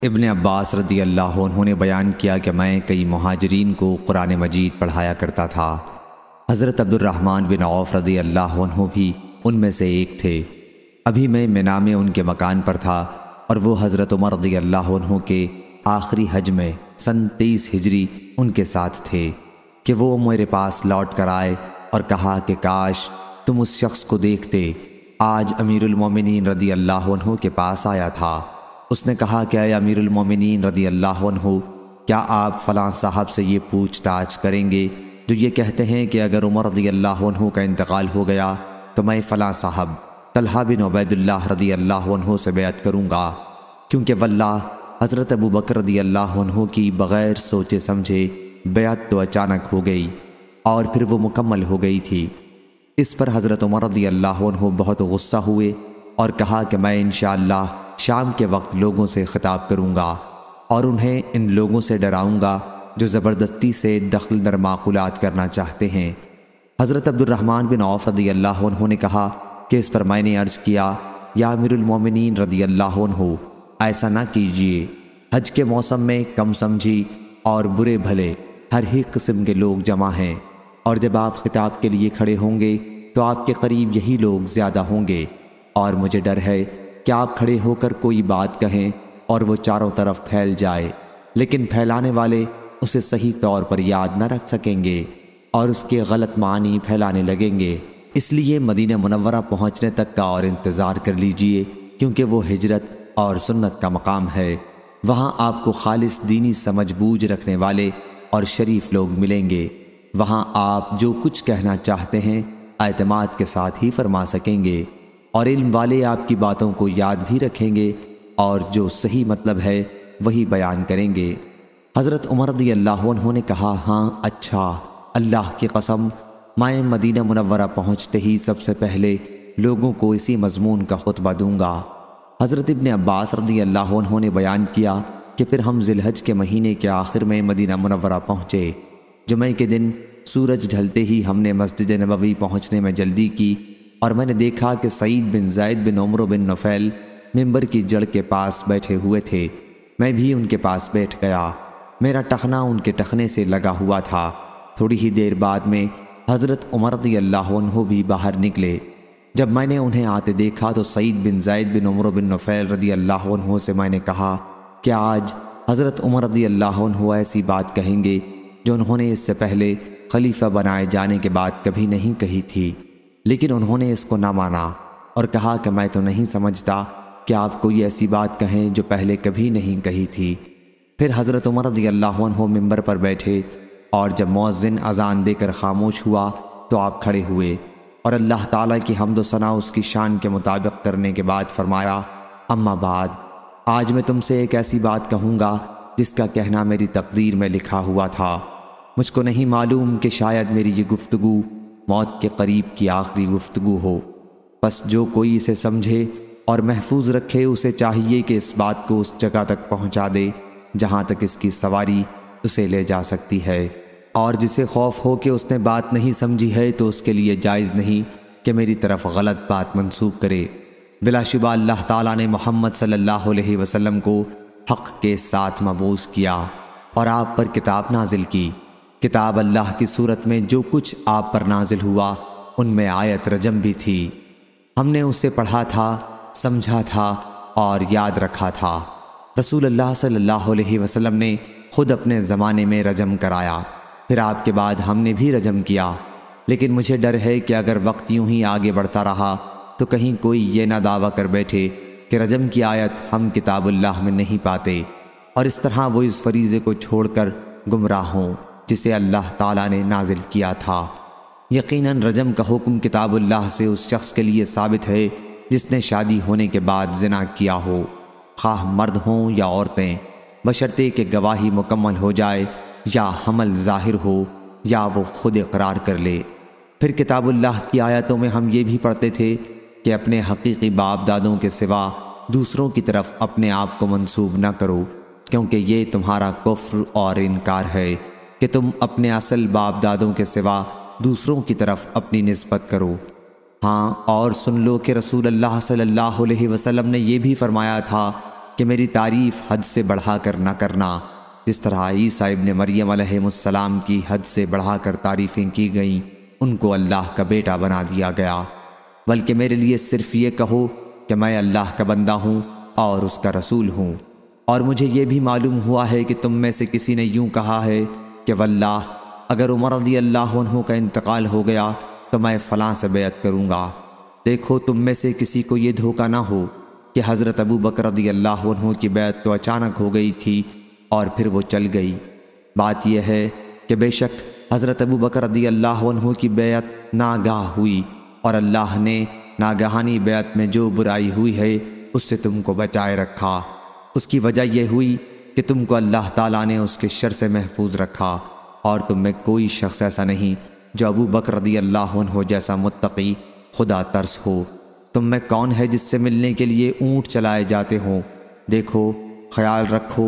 ابن عباس رضی اللہ عنہ نے بیان کیا کہ میں کئی مہاجرین کو قرآن مجید پڑھایا کرتا تھا۔ حضرت عبد الرحمن بن عوف رضی اللہ عنہ بھی ان میں سے ایک تھے۔ ابھی میں مینا میں ان کے مکان پر تھا اور وہ حضرت عمر رضی اللہ عنہ کے آخری حج میں سن 23 ہجری ان کے ساتھ تھے کہ وہ میرے پاس لوٹ کر آئے اور کہا کہ کاش تم اس شخص کو دیکھتے، آج امیر المومنین رضی اللہ عنہ کے پاس آیا تھا۔ اس نے کہا کہ اے امیر المومنین رضی اللہ عنہ، کیا آپ فلاں صاحب سے یہ پوچھ تاچھ کریں گے جو یہ کہتے ہیں کہ اگر عمر رضی اللہ عنہ کا انتقال ہو گیا تو میں فلاں صاحب طلحہ بن عبید اللہ رضی اللہ عنہ سے بیعت کروں گا، کیونکہ واللہ حضرت ابو بکر رضی اللہ عنہ کی بغیر سوچے سمجھے بیعت تو اچانک ہو گئی اور پھر وہ مکمل ہو گئی تھی۔ اس پر حضرت عمر رضی اللہ عنہ بہت غصہ ہوئے اور کہا کہ میں انشاءاللہ شام کے وقت لوگوں سے خطاب کروں گا اور انہیں ان لوگوں سے ڈراؤں گا جو زبردستی سے دخل در معقولات کرنا چاہتے ہیں۔ حضرت عبد الرحمن بن عوف رضی اللہ عنہ نے کہا کہ اس پر میں نے عرض کیا، یا امیر المومنین رضی اللہ عنہ، ایسا نہ کیجیے، حج کے موسم میں کم سمجھی اور برے بھلے ہر ہی قسم کے لوگ جمع ہیں، اور جب آپ خطاب کے لیے کھڑے ہوں گے تو آپ کے قریب یہی لوگ زیادہ ہوں گے، اور مجھے ڈر ہے کہ آپ کھڑے ہو کر کوئی بات کہیں اور وہ چاروں طرف پھیل جائے، لیکن پھیلانے والے اسے صحیح طور پر یاد نہ رکھ سکیں گے اور اس کے غلط معنی پھیلانے لگیں گے۔ اس لیے مدینہ منورہ پہنچنے تک کا اور انتظار کر لیجئے، کیونکہ وہ ہجرت اور سنت کا مقام ہے۔ وہاں آپ کو خالص دینی سمجھ بوجھ رکھنے والے اور شریف لوگ ملیں گے۔ وہاں آپ جو کچھ کہنا چاہتے ہیں اعتماد کے ساتھ ہی فرما سکیں گے، اور علم والے آپ کی باتوں کو یاد بھی رکھیں گے اور جو صحیح مطلب ہے وہی بیان کریں گے۔ حضرت عمر رضی اللہ عنہ نے کہا، ہاں اچھا، اللہ کی قسم میں مدینہ منورہ پہنچتے ہی سب سے پہلے لوگوں کو اسی مضمون کا خطبہ دوں گا۔ حضرت ابن عباس رضی اللہ عنہ نے بیان کیا کہ پھر ہم ذی الحج کے مہینے کے آخر میں مدینہ منورہ پہنچے۔ جمعہ کے دن سورج ڈھلتے ہی ہم نے مسجد نبوی پہنچنے میں جلدی کی، اور میں نے دیکھا کہ سعید بن زید بن عمرو بن نفیل ممبر کی جڑ کے پاس بیٹھے ہوئے تھے۔ میں بھی ان کے پاس بیٹھ گیا، میرا ٹخنا ان کے ٹخنے سے لگا ہوا تھا۔ تھوڑی ہی دیر بعد میں حضرت عمر رضی اللہ عنہ بھی باہر نکلے۔ جب میں نے انہیں آتے دیکھا تو سعید بن زید بن عمرو بن نفیل رضی اللہ عنہ سے میں نے کہا کہ آج حضرت عمر رضی اللہ عنہ ایسی بات کہیں گے جو انہوں نے اس سے پہلے خلیفہ بنائے جانے کے بعد کبھی نہیں کہی تھی، لیکن انہوں نے اس کو نہ مانا اور کہا کہ میں تو نہیں سمجھتا کہ آپ کوئی ایسی بات کہیں جو پہلے کبھی نہیں کہی تھی۔ پھر حضرت عمر رضی اللہ عنہ ممبر پر بیٹھے، اور جب مؤذن اذان دے کر خاموش ہوا تو آپ کھڑے ہوئے اور اللہ تعالیٰ کی حمد و ثنا اس کی شان کے مطابق کرنے کے بعد فرمایا، اما بعد، آج میں تم سے ایک ایسی بات کہوں گا جس کا کہنا میری تقدیر میں لکھا ہوا تھا۔ مجھ کو نہیں معلوم کہ شاید میری یہ گفتگو موت کے قریب کی آخری گفتگو ہو، بس جو کوئی اسے سمجھے اور محفوظ رکھے اسے چاہیے کہ اس بات کو اس جگہ تک پہنچا دے جہاں تک اس کی سواری اسے لے جا سکتی ہے، اور جسے خوف ہو کہ اس نے بات نہیں سمجھی ہے تو اس کے لیے جائز نہیں کہ میری طرف غلط بات منسوب کرے۔ بلا شبہ اللہ تعالیٰ نے محمد صلی اللہ علیہ وسلم کو حق کے ساتھ مبعوث کیا اور آپ پر کتاب نازل کی۔ کتاب اللہ کی صورت میں جو کچھ آپ پر نازل ہوا ان میں آیت رجم بھی تھی۔ ہم نے اسے پڑھا تھا، سمجھا تھا اور یاد رکھا تھا۔ رسول اللہ صلی اللہ علیہ وسلم نے خود اپنے زمانے میں رجم کرایا، پھر آپ کے بعد ہم نے بھی رجم کیا، لیکن مجھے ڈر ہے کہ اگر وقت یوں ہی آگے بڑھتا رہا تو کہیں کوئی یہ نہ دعویٰ کر بیٹھے کہ رجم کی آیت ہم کتاب اللہ میں نہیں پاتے، اور اس طرح وہ اس فریضے کو چھوڑ کر گمراہ ہوں جسے اللہ تعالیٰ نے نازل کیا تھا۔ یقیناً رجم کا حکم کتاب اللہ سے اس شخص کے لیے ثابت ہے جس نے شادی ہونے کے بعد زنا کیا ہو، خواہ مرد ہوں یا عورتیں، بشرطے کہ گواہی مکمل ہو جائے یا حمل ظاہر ہو یا وہ خود اقرار کر لے۔ پھر کتاب اللہ کی آیتوں میں ہم یہ بھی پڑھتے تھے کہ اپنے حقیقی باپ دادوں کے سوا دوسروں کی طرف اپنے آپ کو منسوب نہ کرو، کیونکہ یہ تمہارا کفر اور انکار ہے کہ تم اپنے اصل باپ دادوں کے سوا دوسروں کی طرف اپنی نسبت کرو۔ ہاں، اور سن لو کہ رسول اللہ صلی اللہ علیہ وسلم نے یہ بھی فرمایا تھا کہ میری تعریف حد سے بڑھا کر نہ کرنا، جس طرح عیسیٰ ابن مریم علیہ السلام کی حد سے بڑھا کر تعریفیں کی گئیں، ان کو اللہ کا بیٹا بنا دیا گیا، بلکہ میرے لیے صرف یہ کہو کہ میں اللہ کا بندہ ہوں اور اس کا رسول ہوں۔ اور مجھے یہ بھی معلوم ہوا ہے کہ تم میں سے کسی نے یوں کہا ہے کہ واللہ اگر عمر رضی اللہ عنہ کا انتقال ہو گیا تو میں فلاں سے بیعت کروں گا۔ دیکھو تم میں سے کسی کو یہ دھوکہ نہ ہو کہ حضرت ابو بکر رضی اللہ عنہ کی بیعت تو اچانک ہو گئی تھی اور پھر وہ چل گئی۔ بات یہ ہے کہ بے شک حضرت ابو بکر رضی اللہ عنہ کی بیعت ناگاہ ہوئی، اور اللہ نے ناگہانی بیعت میں جو برائی ہوئی ہے اس سے تم کو بچائے رکھا۔ اس کی وجہ یہ ہوئی کہ تم کو اللہ تعالیٰ نے اس کے شر سے محفوظ رکھا، اور تم میں کوئی شخص ایسا نہیں جو ابو بکر رضی اللہ عنہ جیسا متقی خدا ترس ہو۔ تم میں کون ہے جس سے ملنے کے لیے اونٹ چلائے جاتے ہوں؟ دیکھو خیال رکھو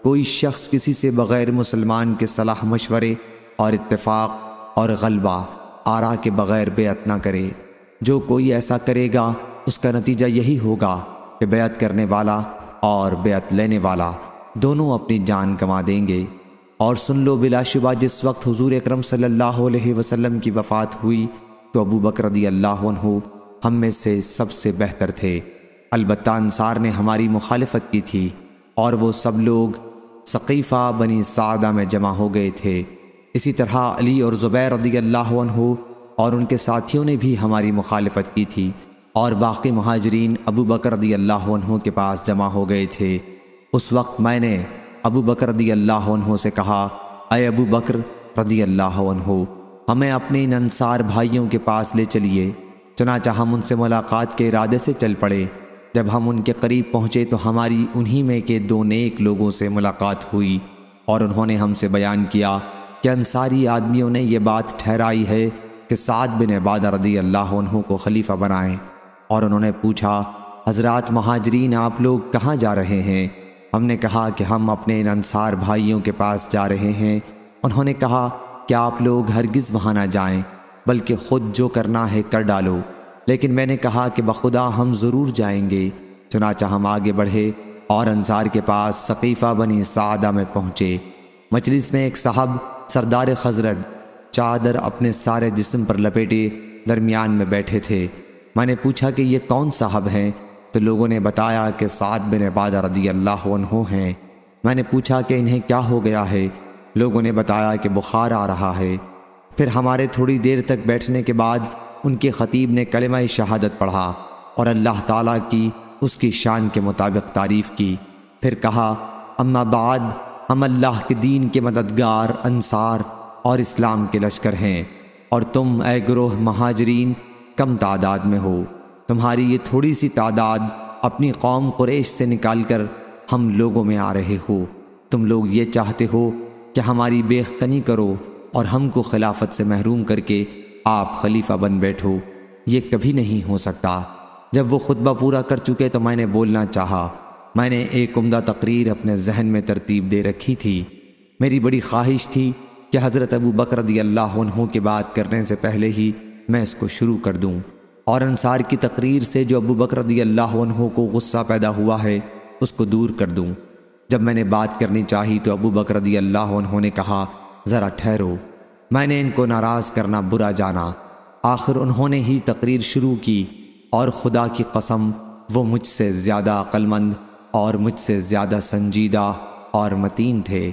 کوئی شخص کسی سے بغیر مسلمان کے صلاح مشورے اور اتفاق اور غلبہ آرا کے بغیر بیعت نہ کرے۔ جو کوئی ایسا کرے گا اس کا نتیجہ یہی ہوگا کہ بیعت کرنے والا اور بیعت لینے والا دونوں اپنی جان گنوا دیں گے۔ اور سن لو بلا شبہ جس وقت حضور اکرم صلی اللہ علیہ وسلم کی وفات ہوئی تو ابو بکر رضی اللہ عنہ ہم میں سے سب سے بہتر تھے، البتہ انصار نے ہماری مخالفت کی تھی، اور وہ سب لوگ ثقیفہ بنی سعدہ میں جمع ہو گئے تھے۔ اسی طرح علی اور زبیر رضی اللہ عنہ اور ان کے ساتھیوں نے بھی ہماری مخالفت کی تھی، اور باقی مہاجرین ابو بکر رضی اللہ عنہ کے پاس جمع ہو گئے تھے۔ اس وقت میں نے ابو بکر رضی اللہ عنہ سے کہا، اے ابو بکر رضی اللہ عنہ، ہمیں اپنے ان انصار بھائیوں کے پاس لے چلیے۔ چنانچہ ہم ان سے ملاقات کے ارادے سے چل پڑے۔ جب ہم ان کے قریب پہنچے تو ہماری انہی میں کے دو نیک لوگوں سے ملاقات ہوئی، اور انہوں نے ہم سے بیان کیا کہ انصاری آدمیوں نے یہ بات ٹھہرائی ہے کہ سعد بن عبادہ رضی اللہ عنہ کو خلیفہ بنائیں۔ اور انہوں نے پوچھا، حضرات مہاجرین آپ لوگ کہاں جا رہے ہیں؟ ہم نے کہا کہ ہم اپنے ان انصار بھائیوں کے پاس جا رہے ہیں۔ انہوں نے کہا کہ آپ لوگ ہرگز وہاں نہ جائیں، بلکہ خود جو کرنا ہے کر ڈالو۔ لیکن میں نے کہا کہ بخدا ہم ضرور جائیں گے۔ چنانچہ ہم آگے بڑھے اور انصار کے پاس ثقیفہ بنی سعدہ میں پہنچے۔ مجلس میں ایک صاحب سردار خزرج چادر اپنے سارے جسم پر لپیٹے درمیان میں بیٹھے تھے۔ میں نے پوچھا کہ یہ کون صاحب ہیں؟ تو لوگوں نے بتایا کہ سعد بن عبادہ رضی اللہ عنہ ہیں۔ میں نے پوچھا کہ انہیں کیا ہو گیا ہے؟ لوگوں نے بتایا کہ بخار آ رہا ہے۔ پھر ہمارے تھوڑی دیر تک بیٹھنے کے بعد ان کے خطیب نے کلمہ شہادت پڑھا اور اللہ تعالیٰ کی اس کی شان کے مطابق تعریف کی۔ پھر کہا، اما بعد، ہم اللہ کے دین کے مددگار انصار اور اسلام کے لشکر ہیں، اور تم اے گروہ مہاجرین کم تعداد میں ہو۔ تمہاری یہ تھوڑی سی تعداد اپنی قوم قریش سے نکال کر ہم لوگوں میں آ رہے ہو۔ تم لوگ یہ چاہتے ہو کہ ہماری بیخکنی کرو اور ہم کو خلافت سے محروم کر کے آپ خلیفہ بن بیٹھو۔ یہ کبھی نہیں ہو سکتا۔ جب وہ خطبہ پورا کر چکے تو میں نے بولنا چاہا۔ میں نے ایک عمدہ تقریر اپنے ذہن میں ترتیب دے رکھی تھی۔ میری بڑی خواہش تھی کہ حضرت ابو بکر رضی اللہ عنہ کی بات کرنے سے پہلے ہی میں اس کو شروع کر دوں، اور انصار کی تقریر سے جو ابو بکر رضی اللہ عنہ کو غصہ پیدا ہوا ہے اس کو دور کر دوں۔ جب میں نے بات کرنی چاہی تو ابو بکر رضی اللہ عنہ نے کہا، ذرا ٹھہرو، میں نے ان کو ناراض کرنا برا جانا۔ آخر انہوں نے ہی تقریر شروع کی، اور خدا کی قسم وہ مجھ سے زیادہ عقل مند اور مجھ سے زیادہ سنجیدہ اور متین تھے۔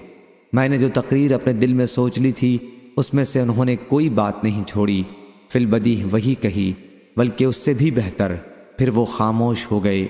میں نے جو تقریر اپنے دل میں سوچ لی تھی اس میں سے انہوں نے کوئی بات نہیں چھوڑی، فی البدیہہ وہی کہی، بلکہ اس سے بھی بہتر۔ پھر وہ خاموش ہو گئے۔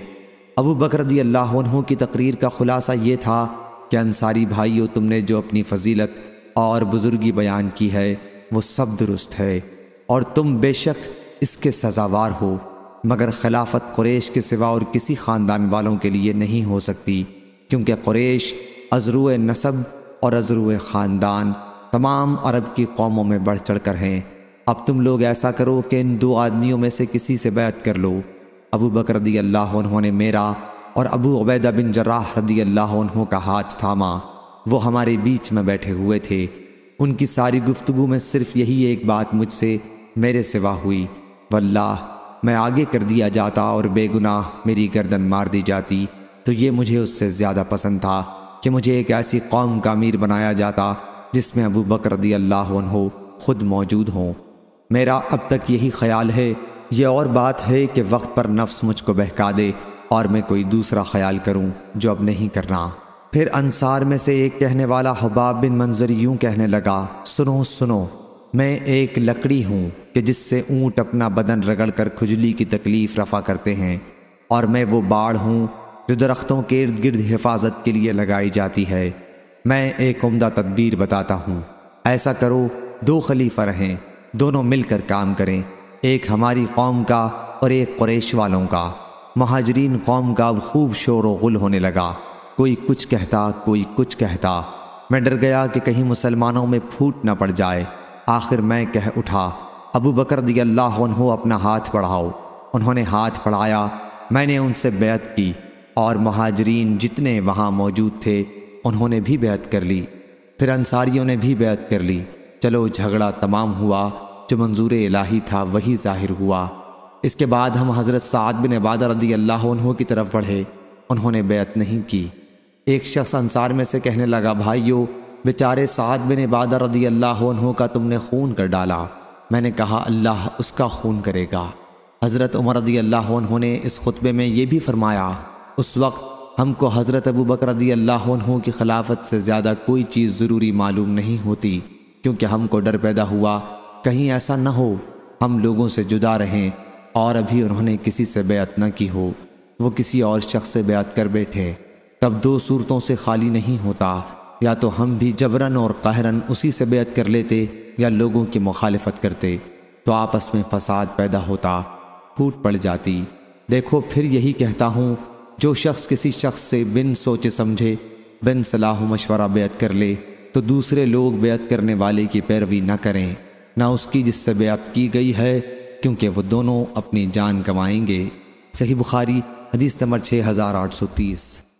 ابو بکر رضی اللہ عنہ کی تقریر کا خلاصہ یہ تھا کہ انصاری بھائیو، تم نے جو اپنی فضیلت اور بزرگی بیان کی ہے وہ سب درست ہے، اور تم بے شک اس کے سزاوار ہو، مگر خلافت قریش کے سوا اور کسی خاندان والوں کے لیے نہیں ہو سکتی، کیونکہ قریش ازرو نسب اور ازرو خاندان تمام عرب کی قوموں میں بڑھ چڑھ کر ہیں۔ اب تم لوگ ایسا کرو کہ ان دو آدمیوں میں سے کسی سے بیعت کر لو۔ ابو بکر رضی اللہ عنہ نے میرا اور ابو عبیدہ بن جراح رضی اللہ عنہ کا ہاتھ تھاما۔ وہ ہمارے بیچ میں بیٹھے ہوئے تھے۔ ان کی ساری گفتگو میں صرف یہی ایک بات مجھ سے میرے سوا ہوئی، واللہ میں آگے کر دیا جاتا اور بے گناہ میری گردن مار دی جاتی، تو یہ مجھے اس سے زیادہ پسند تھا کہ مجھے ایک ایسی قوم کا امیر بنایا جاتا جس میں ابو بکر رضی اللہ عنہ خود موجود ہوں۔ میرا اب تک یہی خیال ہے۔ یہ اور بات ہے کہ وقت پر نفس مجھ کو بہکا دے اور میں کوئی دوسرا خیال کروں جو اب نہیں کرنا۔ پھر انصار میں سے ایک کہنے والا حباب بن منظر یوں کہنے لگا، سنو سنو، میں ایک لکڑی ہوں کہ جس سے اونٹ اپنا بدن رگڑ کر کھجلی کی تکلیف رفع کرتے ہیں، اور میں وہ باڑ ہوں جو درختوں کے ارد گرد حفاظت کے لیے لگائی جاتی ہے۔ میں ایک عمدہ تدبیر بتاتا ہوں، ایسا کرو 2 خلیفہ رہیں، دونوں مل کر کام کریں، ایک ہماری قوم کا اور ایک قریش والوں کا۔ مہاجرین قوم کا خوب شور و غل ہونے لگا، کوئی کچھ کہتا کوئی کچھ کہتا۔ میں ڈر گیا کہ کہیں مسلمانوں میں پھوٹ نہ پڑ جائے۔ آخر میں کہہ اٹھا، ابو بکر رضی اللہ عنہ اپنا ہاتھ بڑھاؤ۔ انہوں نے ہاتھ بڑھایا، میں نے ان سے بیعت کی، اور مہاجرین جتنے وہاں موجود تھے انہوں نے بھی بیعت کر لی۔ پھر انصاریوں نے بھی بیعت کر لی۔ چلو جھگڑا تمام ہوا، جو منظور الہی تھا وہی ظاہر ہوا۔ اس کے بعد ہم حضرت سعد بن عبادہ رضی اللہ عنہ کی طرف بڑھے، انہوں نے بیعت نہیں کی۔ ایک شخص انصار میں سے کہنے لگا، بھائیو، بیچارے سعد بن عبادہ رضی اللہ عنہ کا تم نے خون کر ڈالا۔ میں نے کہا، اللہ اس کا خون کرے گا۔ حضرت عمر رضی اللہ عنہ نے اس خطبے میں یہ بھی فرمایا، اس وقت ہم کو حضرت ابو بکر رضی اللہ عنہ کی خلافت سے زیادہ کوئی چیز ضروری معلوم نہیں ہوتی، کیونکہ ہم کو ڈر پیدا ہوا کہیں ایسا نہ ہو ہم لوگوں سے جدا رہیں اور ابھی انہوں نے کسی سے بیعت نہ کی ہو، وہ کسی اور شخص سے بیعت کر بیٹھے۔ تب 2 صورتوں سے خالی نہیں ہوتا، یا تو ہم بھی جبراً اور قہراً اسی سے بیعت کر لیتے یا لوگوں کی مخالفت کرتے، تو آپس میں فساد پیدا ہوتا، پھوٹ پڑ جاتی۔ دیکھو پھر یہی کہتا ہوں، جو شخص کسی شخص سے بن سوچے سمجھے، بن صلاح و مشورہ بیعت کر لے، تو دوسرے لوگ بیعت کرنے والے کی پیروی نہ کریں، نہ اس کی جس سے بیعت کی گئی ہے، کیونکہ وہ دونوں اپنی جان گنوائیں گے۔ صحیح بخاری حدیث نمبر 6830۔